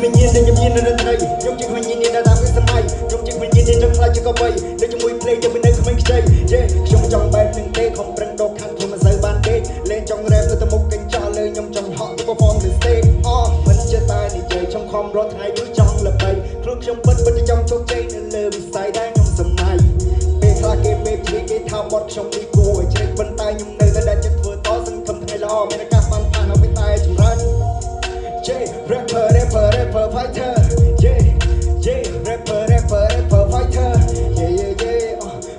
មិនញៀនតែញៀននៅត្រីខ្ញុំជាមិនញៀននៅតាមពេលសម័យខ្ញុំជាមិនញៀនtrongខ្លាចជាកបីនៅជាមួយភ្លេងទៅនៅក្មេងខ្ចីខ្ញុំចង់បែបនឹងទេខំប្រឹងដកខាងខ្ញុំមិនសូវបានទេលេងចង់រ៉េបទៅទៅមុខកញ្ចក់លើខ្ញុំចង់ហក់ទៅបំងទៅស្ទេមិនចេះតែនិយាយខ្ញុំខំរត់ថ្ងៃដូចចង់ល្បីខ្លួនខ្ញុំពិតចង់ជោគជ័យនៅលើវិស័យដែលខ្ញុំសម័យពេលខ្លះគេពេលភ្លេចគេថាបត់ខ្ញុំនេះគួរឲ្យជ្រេកប៉ុន្តែខ្ញុំនៅតែចិត្តធ្វើតសង្ឃឹមថ្ងៃល្អមានឱកាសបានផានឲ្យតែចម្រើន rapper fighter rapper fighter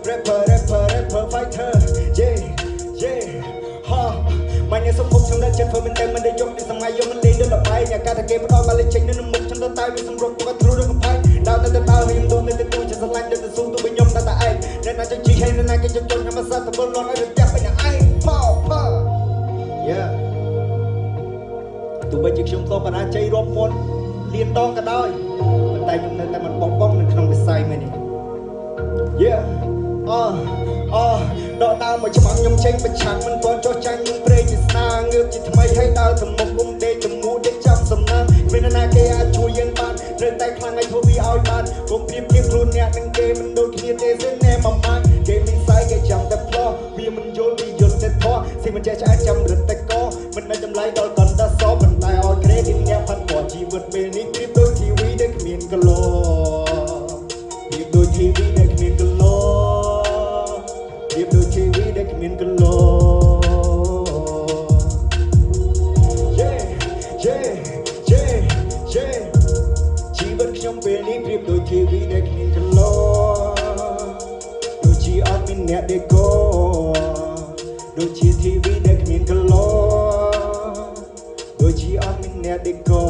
rapper fighter ha មិនញ៉ាំសុំខ្ញុំដល់ចិត្តធ្វើមិនតែមិនได้យកពីសម័យយកមិនលេងដល់បាយអ្នកកាតែគេផ្ដោតមកលេងចេញនៅមុខខ្ញុំទៅតែវាសម្រុកគាត់ទ្រូនឹងកំផែងដើរទៅខ្ញុំដូនទៅទូចិត្តស្រឡាញ់ទៅស៊ូទៅវិញខ្ញុំតែឯងអ្នកណាចង់ជីហេអ្នកណាគេចង់ចូលខ្ញុំមកសាត់ទៅបលលន់ឲ្យទៅផ្ទះពេញឯងផ yeah ទោះបីជាខ្ញុំតបបរាជ័យរាប់ពាន់លានដងក៏ដោយប៉ុន្តែខ្ញុំនៅតែមិនបងនៅក្នុងវិស័យមួយនេះ yeah ដកដើមមកច្បាំងខ្ញុំចេញប្រឆាំងមិនទាន់ចុះចាញ់នឹងព្រេងជាស្នាងើបជាថ្មីហើយដើរទៅមុខគុំដេកទៅមូដេកចាំសំណាងគ្មានណាគេអាចជួយយើងបានត្រូវតែខ្លាំងឲ្យធ្វើវាឲ្យបានកុំព្រៀបធៀបខ្លួនអ្នកនឹងគេមិនដូចគ្នាទេសិនណែបំផាច់គេមានស្អីគេចាំតែផ្លោះវាមិនយល់វាយល់តែធោះសិមិនចេះឆ្អែតចាំរឹតតែកមិនដឹងចម្លៃដល់កណ្ដាសប៉ុន្តែឲ្យក្រេឌីតអ្នកផាត់ပေါ်ជីវិតពេលនេះព្រៀបដូចធីវីដែលគ្មានគីឡូព្រៀបដូចធីវីដែលគ្មានគីឡូព្រៀបដូចធីវីដែលគ្មានគីឡូ ជីវិតខ្ញុំពេលនេះព្រៀបដូចធីវីដែលគ្មានគីឡូដូចជាអត់មានអ្នកដេកោដូចជាធីវីដែលគ្មានគីឡូដូចជាអត់មានអ្នកដេកោ